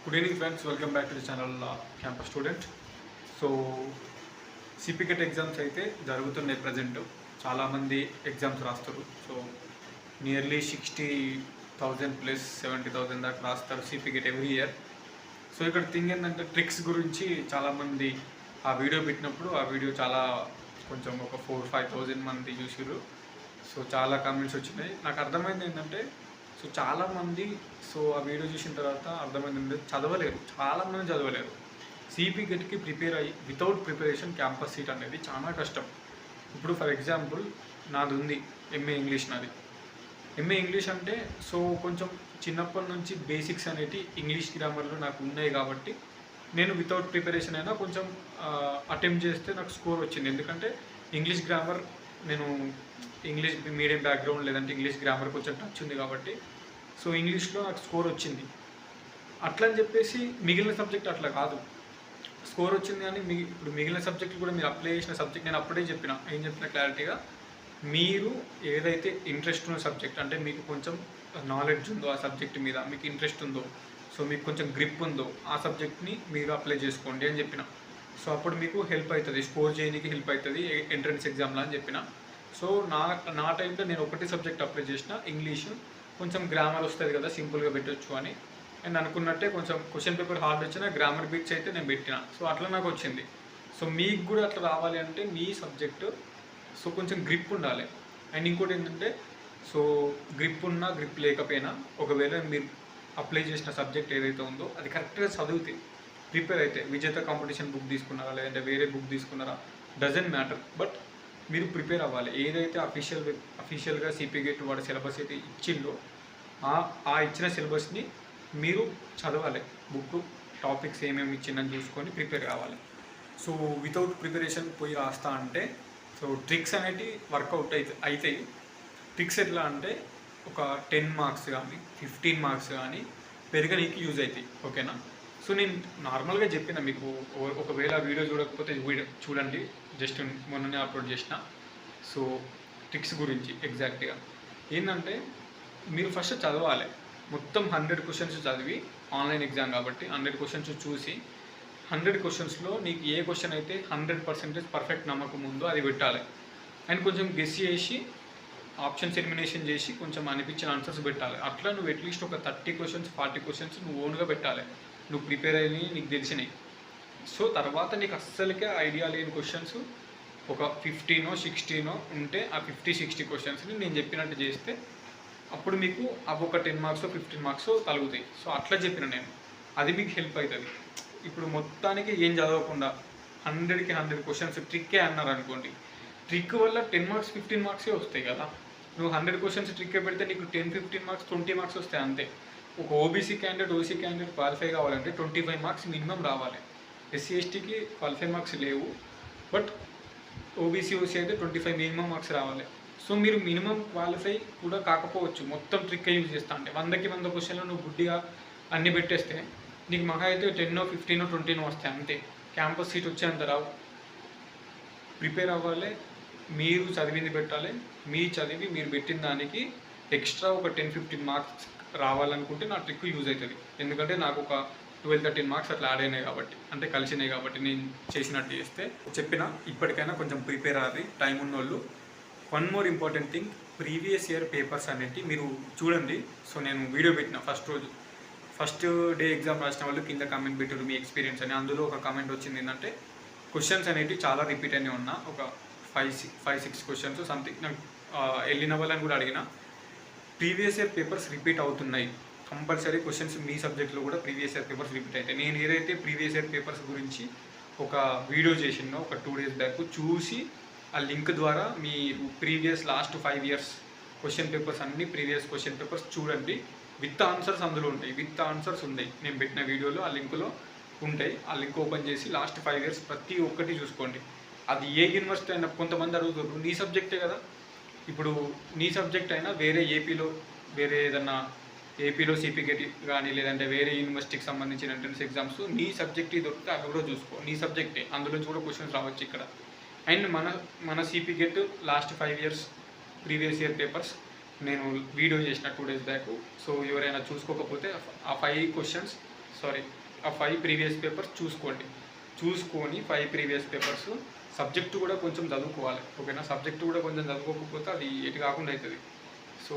Good evening friends, welcome back to the channel Campus Student. So సిపికెట్ exams అయితే జరుగుతున్నాయి present. చాలామంది exams రాస్తారు. So nearly 60,000 plus 70,000 దాకా రాస్తారు సిపికెట్ ఎవ్రీ ఇయర్. సో ఇక్కడ థింగ్ ఏంటంటే ట్రిక్స్ గురించి చాలామంది ఆ వీడియో పెట్టినప్పుడు ఆ వీడియో చాలా కొంచెం ఒక 4-5,000 మంది చూసారు. సో చాలా కామెంట్స్ వచ్చినాయి. నాకు అర్థమైంది ఏంటంటే సో చాలామంది ఆ వీడియో చూసిన తర్వాత అర్థమైంది ఏంటంటే చాలామంది చదవలేరు. సిపికెట్కి ప్రిపేర్ అయ్యి వితౌట్ ప్రిపరేషన్ క్యాంపస్ సీట్ అనేది చాలా కష్టం. ఇప్పుడు ఫర్ ఎగ్జాంపుల్ నాది ఉంది ఎంఏ ఇంగ్లీష్. ఎంఏ ఇంగ్లీష్ అంటే సో కొంచెం చిన్నప్పటి నుంచి బేసిక్స్ అనేవి ఇంగ్లీష్ గ్రామర్లో నాకు ఉన్నాయి కాబట్టి నేను వితౌట్ ప్రిపరేషన్ అయినా కొంచెం అటెంప్ట్ చేస్తే నాకు స్కోర్ వచ్చింది. ఎందుకంటే ఇంగ్లీష్ గ్రామర్ నేను ఇంగ్లీష్ మీడియం బ్యాక్గ్రౌండ్ లేదంటే ఇంగ్లీష్ గ్రామర్ కొంచెం టచ్ ఉంది కాబట్టి సో ఇంగ్లీష్లో నాకు స్కోర్ వచ్చింది. అట్లా అని చెప్పేసి మిగిలిన సబ్జెక్ట్ అట్లా కాదు. స్కోర్ వచ్చింది కానీ ఇప్పుడు మిగిలిన సబ్జెక్టులు కూడా మీరు అప్లై చేసిన సబ్జెక్ట్ నేను అప్పుడే ఏం చెప్పిన క్లారిటీగా, మీరు ఏదైతే ఇంట్రెస్ట్ ఉన్న సబ్జెక్ట్ అంటే మీకు కొంచెం నాలెడ్జ్ ఉందో ఆ సబ్జెక్ట్ మీద, మీకు ఇంట్రెస్ట్ ఉందో, సో మీకు కొంచెం గ్రిప్ ఉందో ఆ సబ్జెక్ట్ని మీరు అప్లై చేసుకోండి అని చెప్పిన. సో అప్పుడు మీకు హెల్ప్ అవుతుంది, స్కోర్ చేయడానికి హెల్ప్ అవుతుంది ఎంట్రన్స్ ఎగ్జామ్లో అని చెప్పిన. సో నా టైంలో నేను ఒకటి సబ్జెక్ట్ అప్లై చేసిన ఇంగ్లీషు. కొంచెం గ్రామర్ వస్తుంది కదా, సింపుల్గా పెట్టవచ్చు అని నేను అనుకున్నట్టే కొంచెం క్వశ్చన్ పేపర్ హార్డ్ వచ్చినా గ్రామర్ బిట్స్ అయితే నేను పెట్టిన. సో అట్లా నాకు వచ్చింది. సో మీకు కూడా అట్లా రావాలి అంటే మీ సబ్జెక్టు సో కొంచెం గ్రిప్ ఉండాలి. అండ్ ఇంకోటి ఏంటంటే సో గ్రిప్ ఉన్నా గ్రిప్ లేకపోయినా ఒకవేళ మీరు అప్లై చేసిన సబ్జెక్ట్ ఏదైతే ఉందో అది కరెక్ట్గా చదివితే ప్రిపేర్ అయితే విజేత కాంపిటీషన్ బుక్ తీసుకున్నారా లేదంటే వేరే బుక్ తీసుకున్నారా డజంట్ మ్యాటర్, బట్ మీరు ప్రిపేర్ అవ్వాలి. ఏదైతే అఫీషియల్గా సిపికెట్ వాడు సిలబస్ అయితే ఇచ్చిందో ఆ ఇచ్చిన సిలబస్ని మీరు చదవాలి. బుక్ టాపిక్స్ ఏమేమి ఇచ్చిందని చూసుకొని ప్రిపేర్ కావాలి. సో వితౌట్ ప్రిపరేషన్ పోయి రాస్తా అంటే సో ట్రిక్స్ అనేవి వర్కౌట్ అవుతాయి. ట్రిక్స్ ఎట్లా అంటే ఒక 10 మార్క్స్ కానీ 15 మార్క్స్ కానీ పెరగడానికి యూజ్ అవుతాయి. ఓకేనా? సో నేను నార్మల్గా చెప్పిన మీకు, ఒకవేళ వీడియో చూడకపోతే చూడండి, జస్ట్ మొన్ననే అప్లోడ్ చేసిన. సో ట్రిక్స్ గురించి ఎగ్జాక్ట్గా ఏంటంటే మీరు ఫస్ట్ చదవాలి. మొత్తం 100 క్వశ్చన్స్ చదివి, ఆన్లైన్ ఎగ్జామ్ కాబట్టి 100 క్వశ్చన్స్ చూసి 100 క్వశ్చన్స్లో నీకు ఏ క్వశ్చన్ అయితే 100% పర్ఫెక్ట్ నమ్మకం ఉందో అది పెట్టాలి. అండ్ కొంచెం గెస్ చేసి ఆప్షన్స్ ఎలిమినేషన్ చేసి కొంచెం అనిపించిన ఆన్సర్స్ పెట్టాలి. అట్లా నువ్వు అట్లీస్ట్ ఒక 30 క్వశ్చన్స్ 40 క్వశ్చన్స్ నువ్వు ఓన్గా పెట్టాలి. నువ్వు ప్రిపేర్ అయ్యి నీకు తెలిసినాయి. సో తర్వాత నీకు అస్సలకే ఐడియా లేని క్వశ్చన్స్ ఒక 15 16 ఉంటే ఆ 50-60 క్వశ్చన్స్ని నేను చెప్పినట్టు చేస్తే అప్పుడు మీకు అవి ఒక 10 మార్క్స్ 15 మార్క్స్ తలుగుతాయి. సో అట్లా చెప్పిన నేను, అది మీకు హెల్ప్ అవుతుంది. ఇప్పుడు మొత్తానికి ఏం చదవకుండా 100కి 100 క్వశ్చన్స్ ట్రిక్కే అన్నారు అనుకోండి, ట్రిక్ వల్ల 10 మార్క్స్ 15 మార్క్సే వస్తాయి కదా. నువ్వు 100 క్వశ్చన్స్ ట్రిక్కే పెడితే నీకు 10-15 మార్క్స్ 20 మార్క్స్ వస్తాయి అంతే. ఒక OBC candidate OC candidate qualify కావాలంటే 25 మార్క్స్ మినిమం రావాలి. ఎస్సీ ఎస్టీకి 25 మార్క్స్ లేవు, బట్ ఓబీసీ ఓసీ అయితే 25 మినిమం మార్క్స్ రావాలి. సో మీరు మినిమం క్వాలిఫై కూడా కాకపోవచ్చు, మొత్తం ట్రిక్ యూజ్ చేస్తా అంటే 100కి 100 క్వశ్చన్లు నువ్వు గుడ్డిగా అన్నీ పెట్టేస్తే నీకు మహా అయితే 10 15 20 వస్తాయి అంతే. క్యాంపస్ సీట్ వచ్చేంత రావు. ప్రిపేర్ అవ్వాలి, మీరు చదివింది పెట్టాలి. మీరు పెట్టిన దానికి ఎక్స్ట్రా ఒక 10-15 మార్క్స్ రావాలనుకుంటే నా ట్రిక్ యూజ్ అవుతుంది. ఎందుకంటే నాకు ఒక 12-13 మార్క్స్ అట్లా యాడ్ అయినాయి కాబట్టి, అంటే కలిసినాయి కాబట్టి నేను చేసినట్టు చేస్తే చెప్పిన. ఇప్పటికైనా కొంచెం ప్రిపేర్ అవ్వాలి టైం ఉన్నోళ్ళు. One more important thing, previous year papers అనేవి మీరు చూడండి. సో నేను వీడియో పెట్టిన ఫస్ట్ డే ఎగ్జామ్ రాసిన వాళ్ళు కింద కామెంట్ పెట్టారు మీ ఎక్స్పీరియన్స్ అని. అందులో ఒక కామెంట్ వచ్చింది ఏంటంటే క్వశ్చన్స్ అనేవి చాలా రిపీట్ అయినా ఉన్నా, ఒక 5-6 క్వశ్చన్స్ సంథింగ్. నాకు వెళ్ళిన వాళ్ళని కూడా అడిగిన, ప్రీవియస్ ఇయర్ పేపర్స్ రిపీట్ అవుతున్నాయి. కంపల్సరీ క్వశ్చన్స్ మీ సబ్జెక్ట్లో కూడా ప్రీవియస్ ఇయర్ పేపర్స్ రిపీట్ అవుతాయి. నేను ఏదైతే ప్రీవియస్ ఇయర్ పేపర్స్ గురించి ఒక వీడియో చేసినో ఒక 2 days బ్యాక్, చూసి ఆ లింక్ ద్వారా మీ previous last 5 years question papers అన్ని ప్రీవియస్ క్వశ్చన్ పేపర్స్ చూడండి. విత్ ఆన్సర్స్ అందులో ఉంటాయి. విత్ ఆన్సర్స్ ఉన్నాయి నేను పెట్టిన వీడియోలో, ఆ లింకులో ఉంటాయి. ఆ లింక్ ఓపెన్ చేసి లాస్ట్ 5 years ప్రతి ఒక్కటి చూసుకోండి. అది ఏ యూనివర్సిటీ అయినా. కొంతమంది అడుగుతారు నీ సబ్జెక్టే కదా, ఇప్పుడు నీ సబ్జెక్ట్ అయినా వేరే వేరే ఏదన్నా ఏపీలో సిపికెట్ కానీ లేదంటే వేరే యూనివర్సిటీకి సంబంధించిన ఎంట్రన్స్ ఎగ్జామ్స్ నీ సబ్జెక్ట్ దొరికితే అవి కూడా చూసుకో. నీ సబ్జెక్టే, అందులోంచి కూడా క్వశ్చన్స్ రావచ్చు ఇక్కడ. అండ్ మన సిపికెట్ last 5 years previous year papers నేను వీడియో చేసిన 2 days బ్యాక్. సో ఎవరైనా చూసుకోకపోతే ఆ 5 questions సారీ ఆ 5 ప్రీవియస్ పేపర్స్ చూసుకొని 5 ప్రీవియస్ పేపర్స్ సబ్జెక్టు కూడా కొంచెం చదువుకోవాలి. ఓకేనా, సబ్జెక్టు కూడా కొంచెం చదువుకోకపోతే అది ఎటు కాకుండా అవుతుంది. సో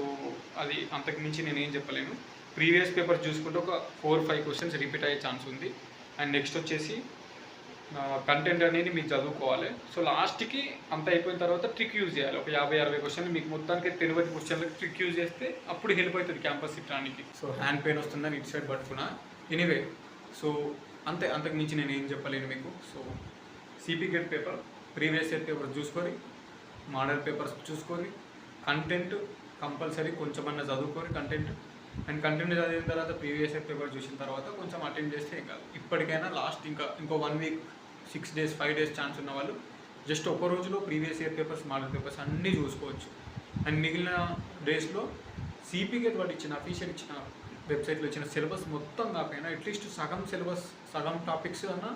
అది అంతకు మించి నేను ఏం చెప్పలేను. ప్రీవియస్ పేపర్ చూసుకుంటే ఒక 4-5 క్వశ్చన్స్ రిపీట్ అయ్యే ఛాన్స్ ఉంది. అండ్ నెక్స్ట్ వచ్చేసి కంటెంట్ అనేది మీకు చదువుకోవాలి. సో లాస్ట్కి అంత అయిపోయిన తర్వాత ట్రిక్ యూజ్ చేయాలి. ఒక 50-60 క్వశ్చన్లు మీకు మొత్తానికి తెలియని క్వశ్చన్లకు ట్రిక్ యూజ్ చేస్తే అప్పుడు హెల్ప్ అవుతుంది క్యాంపస్ ఇట్టడానికి. సో హ్యాండ్ పెయిన్ వస్తుందని ఇటు సైడ్ పట్టుకున్నా. ఎనీవే, సో అంతకు మించి నేను ఏం చెప్పలేను మీకు. So CP get paper previous year paper చూసుకొని, మోడల్ పేపర్స్ చూసుకొని, కంటెంట్ కంపల్సరీ కొంచెమన్నా చదువుకొని కంటెంట్ చదివిన తర్వాత ప్రీవియస్ ఇయర్ పేపర్ చూసిన తర్వాత కొంచెం అటెండ్ చేస్తే ఇంకా ఇప్పటికైనా లాస్ట్ ఇంకో 1 వీక్ 6 డేస్ 5 డేస్ ఛాన్స్ ఉన్న వాళ్ళు జస్ట్ ఒక రోజులో previous year papers model papers అన్నీ చూసుకోవచ్చు. అండ్ మిగిలిన డేస్లో సిపి గెట్ వాడు ఇచ్చిన అఫీషియల్ ఇచ్చిన వెబ్సైట్లో ఇచ్చిన సిలబస్ మొత్తం కాకపోయినా అట్లీస్ట్ సగం సిలబస్ సగం టాపిక్స్ అన్నా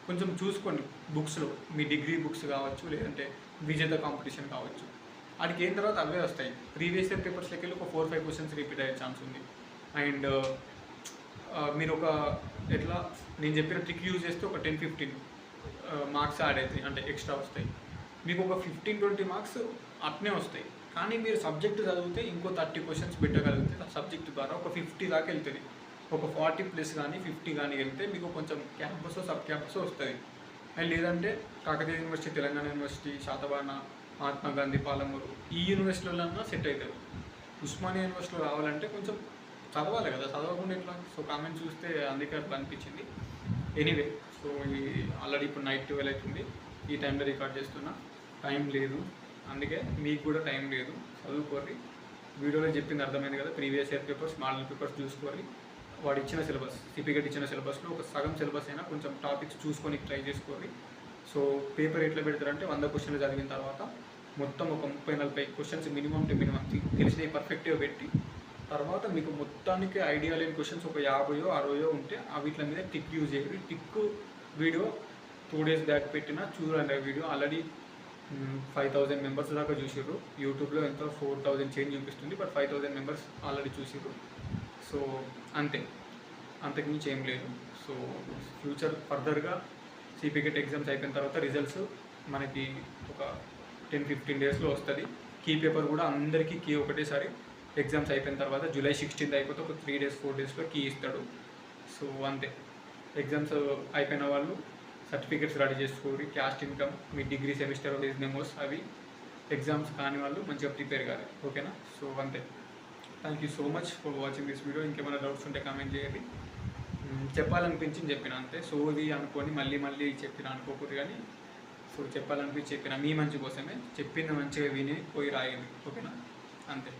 కొంచెం చూసుకోండి. బుక్స్లో మీ డిగ్రీ బుక్స్ కావచ్చు, లేదంటే విజేత కాంపిటీషన్ కావచ్చు, వాటికి అయిన తర్వాత అవే వస్తాయి. ప్రీవియస్ ఇయర్ పేపర్స్లోకి వెళ్ళి ఒక 4-5 క్వశ్చన్స్ రిపీట్ అయ్యే ఛాన్స్ ఉంది. అండ్ మీరు నేను చెప్పిన ట్రిక్ యూజ్ చేస్తే ఒక 10-15 మార్క్స్ యాడ్ అవుతాయి, అంటే ఎక్స్ట్రా వస్తాయి. మీకు ఒక 15-20 మార్క్స్ అట్నే వస్తాయి. కానీ మీరు సబ్జెక్ట్ చదివితే ఇంకో 30 క్వశ్చన్స్ పెట్టగలిగితే ఆ సబ్జెక్ట్ ద్వారా ఒక 50 దాకా వెళ్తుంది. ఒక 40+ కానీ 50 కానీ వెళ్తే మీకు కొంచెం క్యాంపస్ సబ్ క్యాంపస్ వస్తుంది. అండ్ లేదంటే కాకతీయ యూనివర్సిటీ, తెలంగాణ యూనివర్సిటీ, శాతవాహన, మహాత్మా గాంధీ, పాలమూరు ఈ యూనివర్సిటీలన్నా సెట్ అవుతారు. ఉస్మానియా యూనివర్సిటీలో రావాలంటే కొంచెం చదవాలి కదా, చదవకుండా ఎట్లా? సో కామెంట్ చూస్తే అందుకే అట్లా అనిపించింది. ఎనీవే, సో ఆల్రెడీ ఇప్పుడు నైట్ 12 అవుతుంది. ఈ టైంలో రికార్డ్ చేస్తున్నా. టైం లేదు, అందుకే మీకు కూడా టైం లేదు. చదువుకోరి. వీడియోలో చెప్పింది అర్థమైంది కదా. Previous year papers model papers చూసుకోవాలి. వాడు ఇచ్చిన సిలబస్ సిపిగెట్ ఇచ్చిన సిలబస్లో ఒక సగం సిలబస్ అయినా కొంచెం టాపిక్స్ చూసుకొని ట్రై చేసుకోవాలి. సో పేపర్ ఎట్లా పెడతారంటే 100 క్వశ్చన్లు చదివిన తర్వాత మొత్తం ఒక 30-40 క్వశ్చన్స్ మినిమం తెలిసినవి పర్ఫెక్ట్గా పెట్టి తర్వాత మీకు మొత్తానికి ఐడియా లేని క్వశ్చన్స్ ఒక 50-60 ఉంటే వీటి మీద టిక్ యూజ్ చేయాలి. టిక్ వీడియో 2 days బ్యాక్ పెట్టిన చూడండి. ఆ వీడియో ఆల్రెడీ 5,000 మెంబర్స్ దాకా చూసారు. యూట్యూబ్లో ఎంతో 4,000 చేంజ్ చూపిస్తుంది, బట్ 5,000 మెంబర్స్ ఆల్రెడీ చూసారు. సో అంతకుమించి ఏం లేదు. సో ఫ్యూచర్ ఫర్దర్గా సిపిగెట్ ఎగ్జామ్స్ అయిపోయిన తర్వాత రిజల్ట్స్ మనకి ఒక 10-15 డేస్లో వస్తుంది. కీ పేపర్ కూడా అందరికీ కీ ఒకటేసారి ఎగ్జామ్స్ అయిపోయిన తర్వాత July 16th అయిపోతే ఒక 3 days 4 daysలో కీ ఇస్తాడు. సో అంతే. ఎగ్జామ్స్ అయిపోయిన వాళ్ళు సర్టిఫికేట్స్ రెడీ చేసుకోవాలి. క్యాస్ట్ ఇన్కమ్, మీ డిగ్రీ సెమిస్టర్ మెమోస్ అవి ఎగ్జామ్స్ కాని వాళ్ళు మంచిగా ప్రిపేర్ కావాలి. ఓకేనా? సో అంతే. Thank you so much for watching this video. ఇంకేమైనా డౌట్స్ ఉంటే కామెంట్ చేయండి. చెప్పాలనిపించింది చెప్పిన అంతే. సో ఇది అనుకొని మళ్ళీ చెప్పిన అనుకోకూడదు, కానీ సో చెప్పాలనిపించి చెప్పిన మీ మంచి కోసమే చెప్పింది మంచిగా విని పోయి రాయండి. ఓకేనా? అంతే.